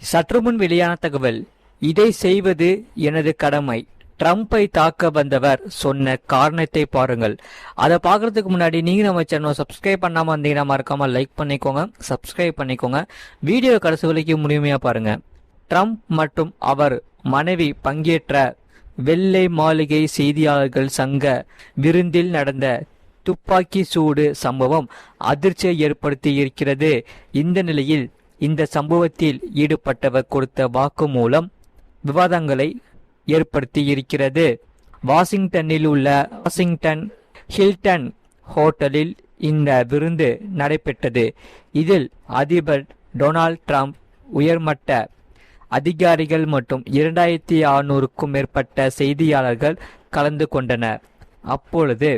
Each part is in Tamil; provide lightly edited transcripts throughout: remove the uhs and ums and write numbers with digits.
சற்றுமுன் வெளியான தகவல். இதை செய்வது எனது கடமை. ட்ரம்பை தாக்க வந்தவர் சொன்ன காரணத்தை பாருங்கள். அதை பார்க்கறதுக்கு முன்னாடி நீங்க நம்ம சேனல் சப்ஸ்கிரைப் பண்ணாம வந்தீங்கன்னா மறக்காம லைக் பண்ணிக்கோங்க, சப்ஸ்கிரைப் பண்ணிக்கோங்க. வீடியோ கடைசி வரைக்கும் முழுமையா பாருங்க. ட்ரம்ப் மற்றும் அவர் மனைவி பங்கேற்ற வெள்ளை மாளிகை செய்தியாளர்கள் சங்க விருந்தில் நடந்த துப்பாக்கி சூடு சம்பவம் அதிர்ச்சியை ஏற்படுத்தி இருக்கிறது. இந்த நிலையில் இந்த சம்பவத்தில் ஈடுபட்டவர் கொடுத்த வாக்குமூலம் விவாதங்களை ஏற்படுத்தி இருக்கிறது. வாஷிங்டனில் உள்ள வாஷிங்டன் ஹில்டன் ஹோட்டலில் இந்த விருந்து நடைபெற்றது. இதில் அதிபர் டொனால்ட் ட்ரம்ப், உயர்மட்ட அதிகாரிகள் மற்றும் 2600க்கும் மேற்பட்ட செய்தியாளர்கள் கலந்து கொண்டனர். அப்பொழுது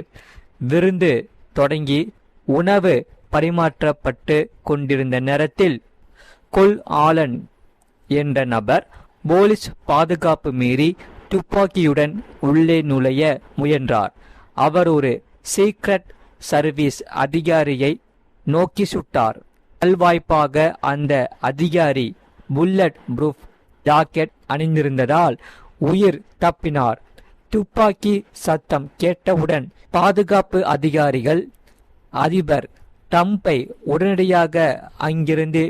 விருந்து தொடங்கி உணவு பரிமாற்றப்பட்டு கொண்டிருந்த நேரத்தில் கொல் ஆலன் என்ற நபர் போலீஸ் பாதுகாப்பு மீறி துப்பாக்கியுடன் உள்ளே நுழைய முயன்றார். அவர் ஒரு சீக்ரெட் சர்வீஸ் அதிகாரியை நோக்கி சுட்டார். நல்வாய்ப்பாக அந்த அதிகாரி புல்லட் ப்ரூஃப் ஜாக்கெட் அணிந்திருந்ததால் உயிர் தப்பினார். துப்பாக்கி சத்தம் கேட்டவுடன் பாதுகாப்பு அதிகாரிகள் அதிபர் ட்ரம்பை உடனடியாக அங்கிருந்து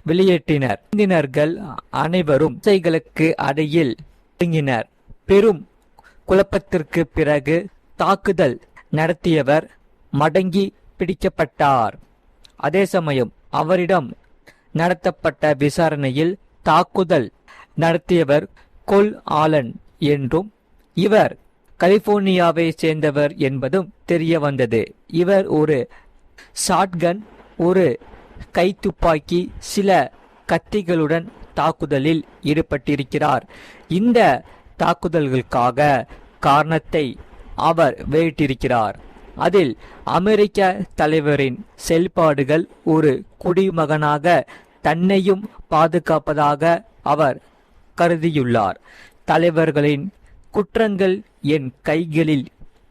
வெளியேற்றினர். விருந்தினர்கள் அனைவரும் இசைகளுக்கு அடையில் ஒடுங்கினர். பெரும் குழப்பத்திற்கு பிறகு தாக்குதல் நடத்தியவர் மடங்கி பிடிக்கப்பட்டார். அதே சமயம் அவரிடம் நடத்தப்பட்ட விசாரணையில் தாக்குதல் நடத்தியவர் கொல் ஆலன் என்றும் இவர் கலிபோர்னியாவை சேர்ந்தவர் என்பதும் தெரிய வந்தது. இவர் ஒரு ஷாட்கன், ஒரு கைத்துப்பாக்கி, சில கத்திகளுடன் தாக்குதலில் ஈடுபட்டிருக்கிறார். இந்த தாக்குதல்களுக்காக காரணத்தை அவர் வெளியிட்டிருக்கிறார். அதில் அமெரிக்க தலைவரின் செயல்பாடுகள் ஒரு குடிமகனாக தன்னையும் பாதுகாப்பதாக அவர் கருதியுள்ளார். தலைவர்களின் குற்றங்கள் என் கைகளில்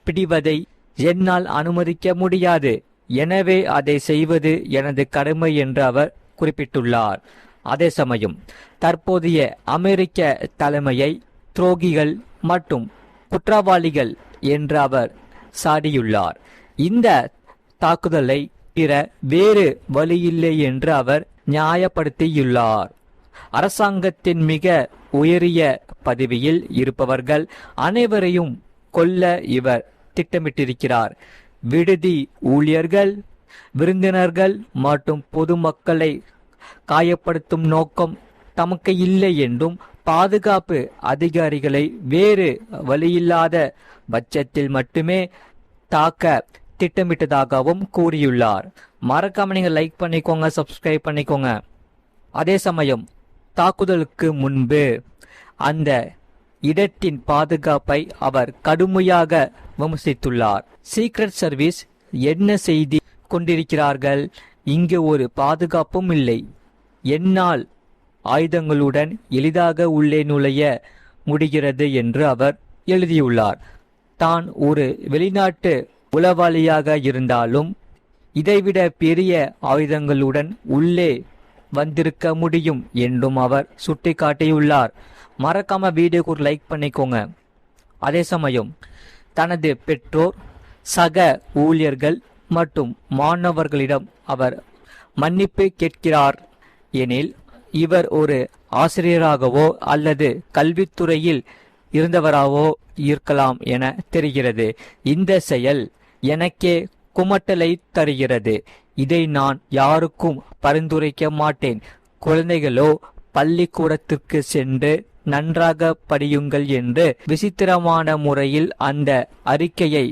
பிடிவதை என்னால் அனுமதிக்க முடியாது. எனவே அதை செய்வது எனது கடமை என்று அவர் குறிப்பிட்டுள்ளார். அதே சமயம் தற்போதைய அமெரிக்க தலைமையை துரோகிகள் மற்றும் குற்றவாளிகள் என்று அவர் சாடியுள்ளார். இந்த தாக்குதலை பிற வேறு வழியில்லை என்று அவர் நியாயப்படுத்தியுள்ளார். அரசாங்கத்தின் மிக உயரிய பதவியில் இருப்பவர்கள் அனைவரையும் கொல்ல இவர் திட்டமிட்டிருக்கிறார். விடுதி ஊழியர்கள், விருந்தினர்கள் மற்றும் பொதுமக்களை காயப்படுத்தும் நோக்கம் தமக்கு இல்லை என்றும் பாதுகாப்பு அதிகாரிகளை வேறு வழியில்லாத பட்சத்தில் மட்டுமே தாக்க திட்டமிட்டதாகவும் கூறியுள்ளார். மறக்காம நீங்க லைக் பண்ணிக்கோங்க, சப்ஸ்கிரைப் பண்ணிக்கோங்க. அதே சமயம் தாக்குதலுக்கு முன்பு அந்த இடத்தின் பாதுகாப்பை அவர் கடுமையாக விமர்சித்துள்ளார். சீக்ரெட் சர்வீஸ் என்ன செய்தி கொண்டிருக்கிறார்கள்? இங்கு ஒரு பாதுகாப்பும் இல்லை. என்னால் ஆயுதங்களுடன் எளிதாக உள்ளே நுழைய முடிகிறது என்று அவர் எழுதியுள்ளார். தான் ஒரு வெளிநாட்டு உளவாளியாக இருந்தாலும் இதைவிட பெரிய ஆயுதங்களுடன் உள்ளே வந்திருக்க முடியும் என்றும் அவர் சுட்டிக்காட்டியுள்ளார். மறக்காம வீடியோக்கு ஒரு லைக் பண்ணிக்கோங்க. அதே சமயம் தனது பெற்றோர், சக ஊழியர்கள் மற்றும் மாணவர்களிடம் அவர் மன்னிப்பு கேட்கிறார் எனில் இவர் ஒரு ஆசிரியராகவோ அல்லது கல்வித்துறையில் இருந்தவராகவோ இருக்கலாம் என தெரிகிறது. இந்த செயல் எனக்கே குமட்டலை தருகிறது. இதை நான் யாருக்கும் பரிந்துரைக்க மாட்டேன். குழந்தைகளோ பள்ளிக்கூடத்திற்கு சென்று நன்றாக படியுங்கள் என்று விசித்திரமான முறையில் அந்த அறிக்கையை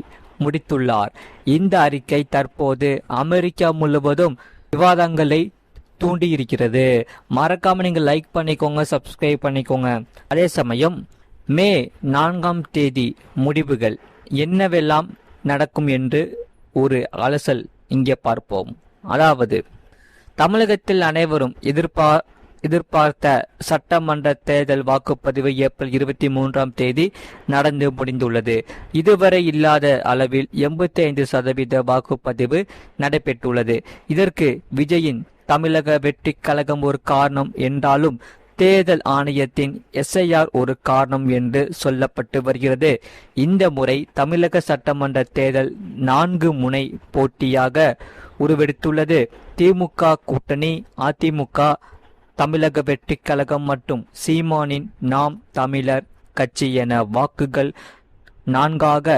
முடித்துள்ளார். இந்த அறிக்கை தற்போது அமெரிக்கா முழுவதும் விவாதங்களை தூண்டியிருக்கிறது. மறக்காம நீங்க லைக் பண்ணிக்கோங்க, சப்ஸ்கிரைப் பண்ணிக்கோங்க. அதே சமயம் மே 4ஆம் தேதி முடிவுகள் என்னவெல்லாம் நடக்கும் என்று ஒரு அலசல் இங்கே பார்ப்போம். அதாவது தமிழகத்தில் அனைவரும் எதிர்பார்த்த சட்டமன்ற தேர்தல் வாக்குப்பதிவு ஏப்ரல் 23ஆம் தேதி நடந்து முடிந்துள்ளது. இதுவரை இல்லாத அளவில் 85% வாக்குப்பதிவு நடைபெற்றுள்ளது. இதற்கு விஜயின் தமிழக வெற்றி கழகம் ஒரு காரணம் என்றாலும் தேர்தல் ஆணையத்தின் எஸ்ஐஆர் ஒரு காரணம் என்று சொல்லப்பட்டு வருகிறது. இந்த முறை தமிழக சட்டமன்ற தேர்தல் 4 முனை போட்டியாக உருவெடுத்துள்ளது. திமுக கூட்டணி, அதிமுக, தமிழக வெற்றிக் கழகம் மற்றும் சீமானின் நாம் தமிழர் கட்சி என வாக்குகள் 4ஆக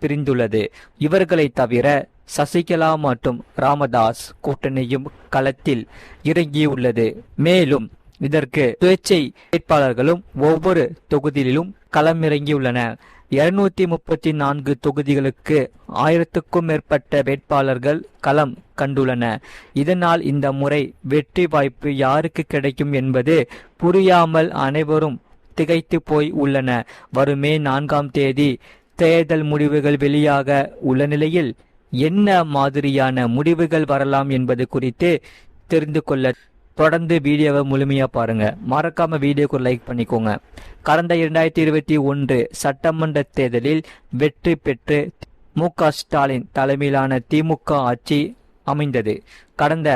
பிரிந்துள்ளது. இவர்களை தவிர சசிகலா மற்றும் ராமதாஸ் கூட்டணியும் களத்தில் இறங்கியுள்ளது. மேலும் இதற்கு சுயேட்சை வேட்பாளர்களும் ஒவ்வொரு தொகுதியிலும் களமிறங்கியுள்ளனர். 234 தொகுதிகளுக்கு 1000க்கும் மேற்பட்ட வேட்பாளர்கள் களம் கண்டுள்ளனர். இதனால் இந்த முறை வெற்றி வாய்ப்பு யாருக்கு கிடைக்கும் என்பது புரியாமல் அனைவரும் திகைத்து போய் உள்ளனர். வரும் மே 4ஆம் தேதி தேர்தல் முடிவுகள் வெளியாக உள்ள நிலையில் என்ன மாதிரியான முடிவுகள் வரலாம் என்பது குறித்து தெரிந்து கொள்ள தொடர்ந்து வீடியோவை முழுமையா பாருங்க. மறக்காம வீடியோக்கு லைக் பண்ணிக்கோங்க. கடந்த 2021 சட்டமன்ற தேர்தலில் வெற்றி பெற்று மு.க. ஸ்டாலின் தலைமையிலான திமுக ஆட்சி அமைந்தது. கடந்த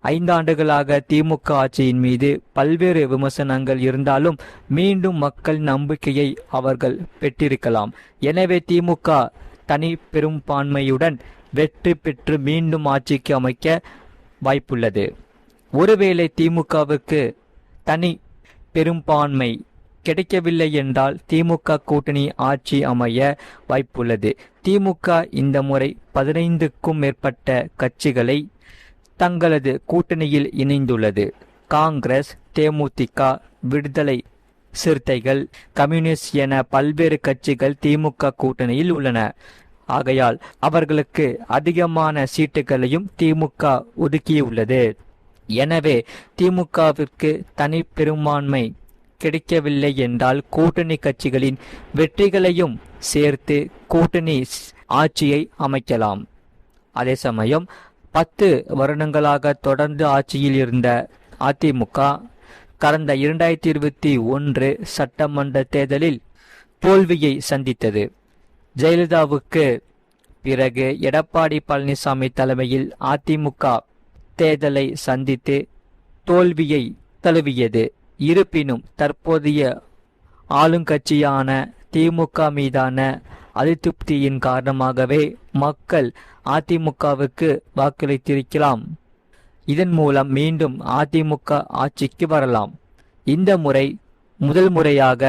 5 ஆண்டுகளாக திமுக ஆட்சியின் மீது பல்வேறு விமர்சனங்கள் இருந்தாலும் மீண்டும் மக்கள் நம்பிக்கையை அவர்கள் பெற்றிருக்கலாம். எனவே திமுக தனி பெரும்பான்மையுடன் வெற்றி பெற்று மீண்டும் ஆட்சிக்கு அமைக்க வாய்ப்புள்ளது. ஒருவேளை திமுகவுக்கு தனி பெரும்பான்மை கிடைக்கவில்லை என்றால் திமுக கூட்டணி ஆட்சி அமைய வாய்ப்புள்ளது. திமுக இந்த முறை 15க்கும் மேற்பட்ட கட்சிகளை தங்களது கூட்டணியில் இணைந்துள்ளது. காங்கிரஸ், தேமுதிக, விடுதலை சிறுத்தைகள், கம்யூனிஸ்ட் என பல்வேறு கட்சிகள் திமுக கூட்டணியில் உள்ளன. ஆகையால் அவர்களுக்கு அதிகமான சீட்டுகளையும் திமுக ஒதுக்கியுள்ளது. எனவே திமுகவிற்கு தனி பெரும்பான்மை கிடைக்கவில்லை என்றால் கூட்டணி கட்சிகளின் வெற்றிகளையும் சேர்த்து கூட்டணி ஆட்சியை அமைக்கலாம். அதே சமயம் 10 வருடங்களாக தொடர்ந்து ஆட்சியில் இருந்த அதிமுக கடந்த 2021 சட்டமன்ற தேர்தலில் தோல்வியை சந்தித்தது. ஜெயலலிதாவுக்கு பிறகு எடப்பாடி பழனிசாமி தலைமையில் அதிமுக தேர்தலை சந்தித்து தோல்வியை தழுவியது. இருப்பினும் தற்போதைய ஆளுங்கட்சியான திமுக மீதான அதிருப்தியின் காரணமாகவே மக்கள் அதிமுகவுக்கு வாக்களித்திருக்கலாம். இதன் மூலம் மீண்டும் அதிமுக ஆட்சிக்கு வரலாம். இந்த முறை முதல் முறையாக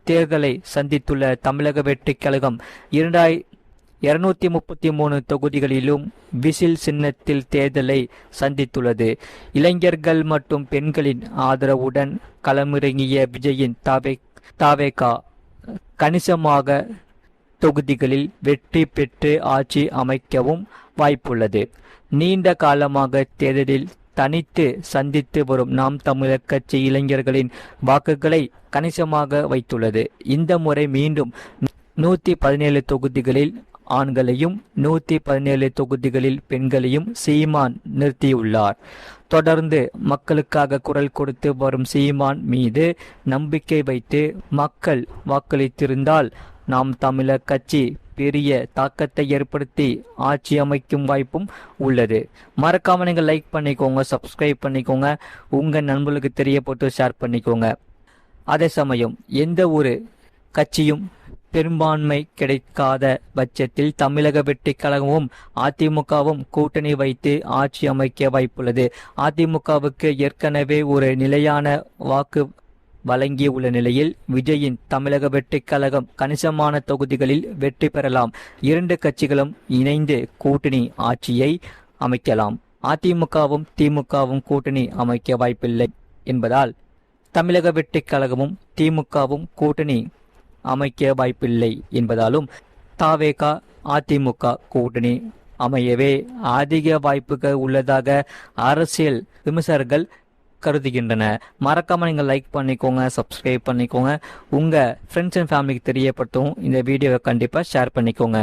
தேர்தலை சந்தித்துள்ள தமிழக வெற்றிக் கழகம் 233 தொகுதிகளிலும் விசில் சின்னத்தில் தேர்தலை சந்தித்துள்ளது. இளைஞர்கள் மற்றும் பெண்களின் ஆதரவுடன் களமிறங்கிய விஜயின் தாவேகா கணிசமாக தொகுதிகளில் வெற்றி பெற்று ஆட்சி அமைக்கவும் வாய்ப்புள்ளது. நீண்ட காலமாக தேர்தலில் தனித்து சந்தித்து வரும் நாம் தமிழர் கட்சி இளைஞர்களின் வாக்குகளை கணிசமாக வைத்துள்ளது. இந்த முறை மீண்டும் 117 தொகுதிகளில் ஆண்களையும் 117 தொகுதிகளில் பெண்களையும் சீமான் நிறுத்தியுள்ளார். தொடர்ந்து மக்களுக்காக குரல் கொடுத்து வரும் சீமான் மீது நம்பிக்கை வைத்து மக்கள் வாக்களித்திருந்தால் நாம் தமிழர் கட்சி பெரிய தாக்கத்தை ஏற்படுத்தி ஆட்சி அமைக்கும் வாய்ப்பும் உள்ளது. மறக்காம நீங்கள் லைக் பண்ணிக்கோங்க, சப்ஸ்கிரைப் பண்ணிக்கோங்க, உங்க நண்பர்களுக்கு தெரியப்பட்டு ஷேர் பண்ணிக்கோங்க. அதே சமயம் எந்த ஒரு கட்சியும் பெரும்பான்மை கிடைக்காத பட்சத்தில் தமிழக வெற்றிக் கழகமும் அதிமுகவும் கூட்டணி வைத்து ஆட்சி அமைக்க வாய்ப்புள்ளது. அதிமுகவுக்கு ஏற்கனவே ஒரு நிலையான வாக்கு வழங்கி உள்ள நிலையில் விஜயின் தமிழக வெற்றிக் கழகம் கணிசமான தொகுதிகளில் வெற்றி பெறலாம். 2 கட்சிகளும் இணைந்து கூட்டணி ஆட்சியை அமைக்கலாம். அதிமுகவும் திமுகவும் கூட்டணி அமைக்க வாய்ப்பில்லை என்பதால் தமிழக வெற்றிக் கழகமும் திமுகவும் கூட்டணி அமைக்க வாய்ப்பில்லை என்பதாலும் தாவேகா அதிமுக கூட்டணி அமையவே அதிக வாய்ப்புகள் உள்ளதாக அரசியல் விமர்சகர்கள் கருதுகின்றன. மறக்காம நீங்கள் லைக் பண்ணிக்கோங்க, சப்ஸ்கிரைப் பண்ணிக்கோங்க, உங்க ஃப்ரெண்ட்ஸ் அண்ட் ஃபேமிலிக்கு தெரியப்படுத்தவும் இந்த வீடியோவை கண்டிப்பாக ஷேர் பண்ணிக்கோங்க.